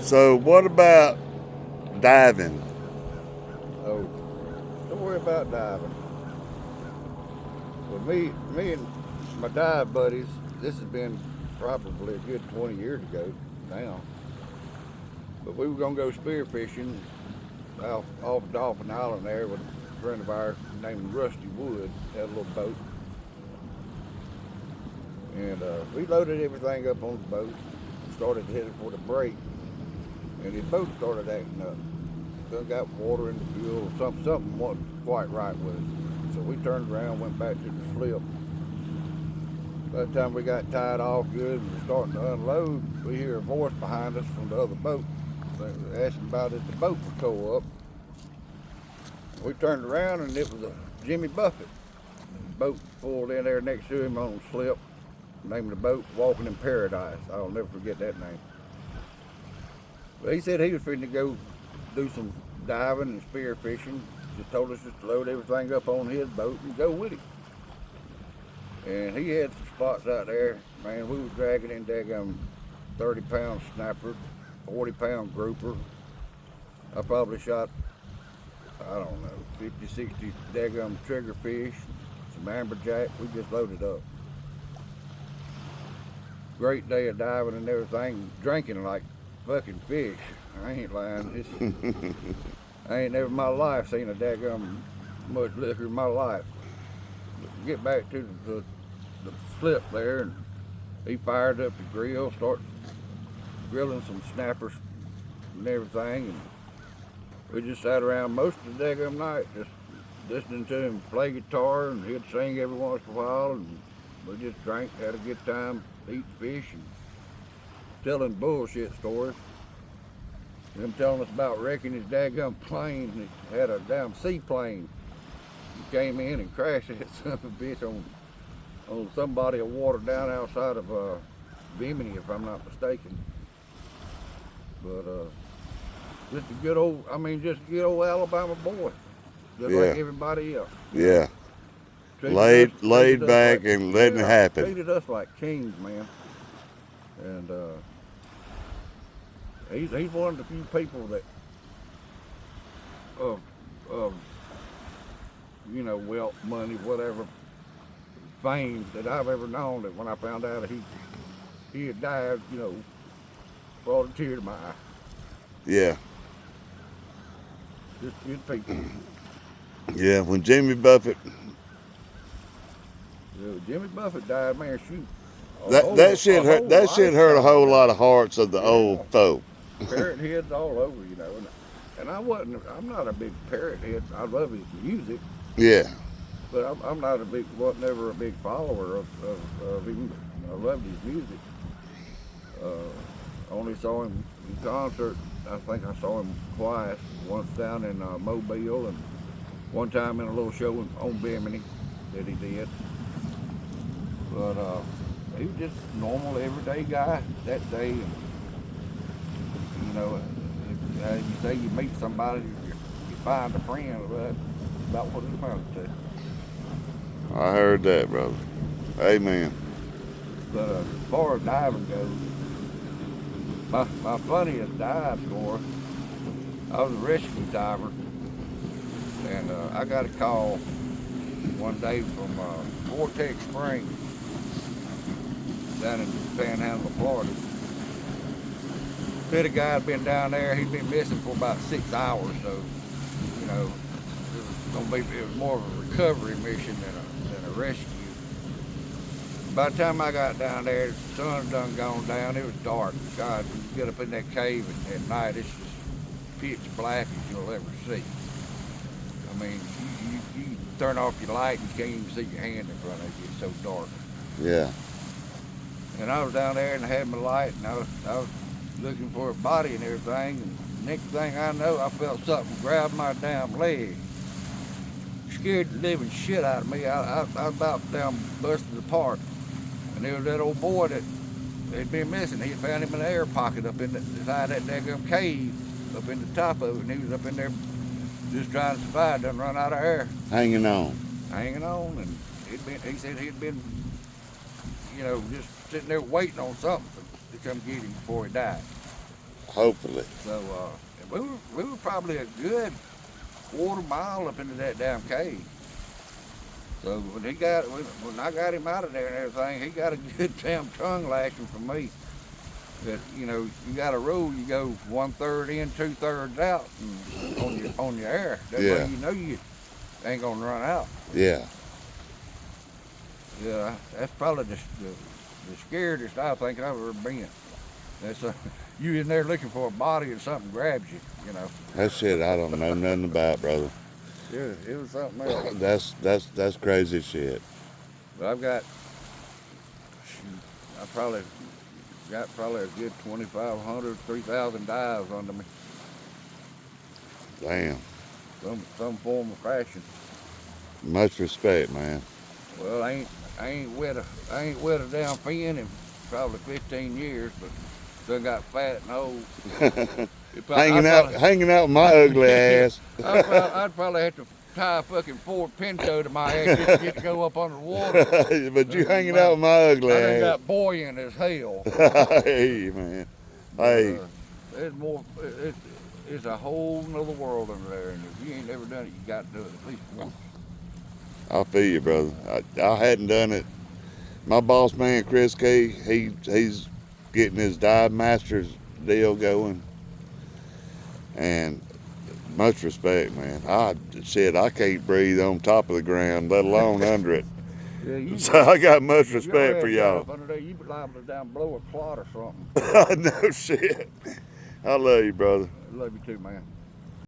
So what about diving? Oh, don't worry about diving. Well, me and my dive buddies, this has been probably a good 20 years ago now. But we were gonna go spearfishing off Dolphin Island there with a friend of ours named Rusty Wood. Had a little boat, and we loaded everything up on the boat. Started heading for the break, and the boat started acting up. Done got water in the fuel. Something wasn't quite right with it. So we turned around, went back to the slip. By the time we got tied off good and were starting to unload, we hear a voice behind us from the other boat. They were asking about if the boat was towed up. We turned around and it was a Jimmy Buffett. The boat pulled in there next to him on the slip. The name of the boat, Walking in Paradise. I'll never forget that name. But he said he was fitting to go do some diving and spear fishing. Just told us just to load everything up on his boat and go with him. And he had some spots out there. Man, we was dragging in daggum 30-pound snapper, 40-pound grouper. I probably shot, I don't know, 50, 60 daggum triggerfish, some amberjack. We just loaded up. Great day of diving and everything, drinking like fucking fish. I ain't lying. I ain't never in my life seen a daggum much liquor in my life. Get back to the slip there, and he fired up the grill, started grilling some snappers and everything, and we just sat around most of the daggum night just listening to him play guitar, and he'd sing every once in a while, and we just drank, had a good time, eating fish, and telling bullshit stories. Him telling us about wrecking his daggum plane. He had a damn seaplane. He came in and crashed that son of a bitch on some body of water down outside of Bimini, if I'm not mistaken. But just a good old, just a good old Alabama boy, just like Yeah, everybody else. yeah. Treated Laid us like, back and letting it yeah, happen. treated us like kings, man. And he's one of the few people that of of wealth, money, whatever, fame that I've ever known. That when I found out he had died, brought a tear to my eye. Yeah, Just good people. yeah. When Jimmy Buffett, Jimmy Buffett died, man. Shoot, a that shit hurt. whole That shit hurt a lifestyle whole lot died. of hearts of the old Yeah, folk. parrot heads all over, And I wasn't. I'm not a big parrot head. I love his music, Yeah, but I'm not a big. Wasn't ever a big follower of him. I loved his music. Only saw him in concert. I think I saw him twice. Once down in Mobile, and one time in a little show on Bimini that he did. But he was just a normal, everyday guy that day. And, as you say, you meet somebody, you find a friend. But that's about what it amounts to. I heard that, brother. Amen. But as far as diving goes, my funniest dive score, I was a rescue diver, and I got a call one day from Vortex Springs down in the Panhandle of Florida. Said a guy had been down there. He'd been missing for about 6 hours, so it was more of a recovery mission than a rescue. By the time I got down there, the sun done gone down. It was dark. God, when you get up in that cave at night, it's just pitch black as you'll ever see. I mean, you turn off your light and you can't even see your hand in front of you. It's so dark. Yeah. And I was down there and I had my light, and I was looking for a body and everything. And next thing I know, I felt something grab my damn leg. Scared the living shit out of me. I about damn busted apart. And there was that old boy that had been missing. He had found him in an air pocket up inside that daggum cave, up in the top of it, and he was up in there just trying to survive. Done run out of air, Hanging on. hanging on, and he said he'd been, just sitting there waiting on something to come get him before he died. Hopefully. So we were probably a good quarter mile up into that damn cave. So when I got him out of there and everything, he got a good damn tongue lashing from me. That you got a rule, you go 1/3 in, 2/3 out, and on your air. That Yeah. way you know you ain't gonna run out. Yeah. Yeah, that's probably the scariest I think I've ever been. That's you in there looking for a body and something grabs you. That shit I don't know nothing about, brother. Yeah, it was something else. That's crazy shit. But I probably got a good 2,500, 3,000 dives under me. Damn. Some form of fashion. Much respect, man. Well, I ain't wet a damn fin in probably 15 years, but still got fat and old. Hanging out with my ugly ass. I'd probably have to tie a fucking Ford Pinto to my ass just to get to go up under the water. But you hanging out with my ugly I done ass. got buoyant as hell. Hey, man. Hey. There's more. It's a whole nother world under there, and if you ain't never done it, you got to do it at least once. I feel you, brother. I hadn't done it. My boss man, Chris Key, he's getting his dive master's deal going. And much respect, man. I can't breathe on top of the ground, let alone under it. Yeah, So I got much respect for y'all. Under there, you liable to down blow a clot or something. No shit. I love you, brother. I love you too, man.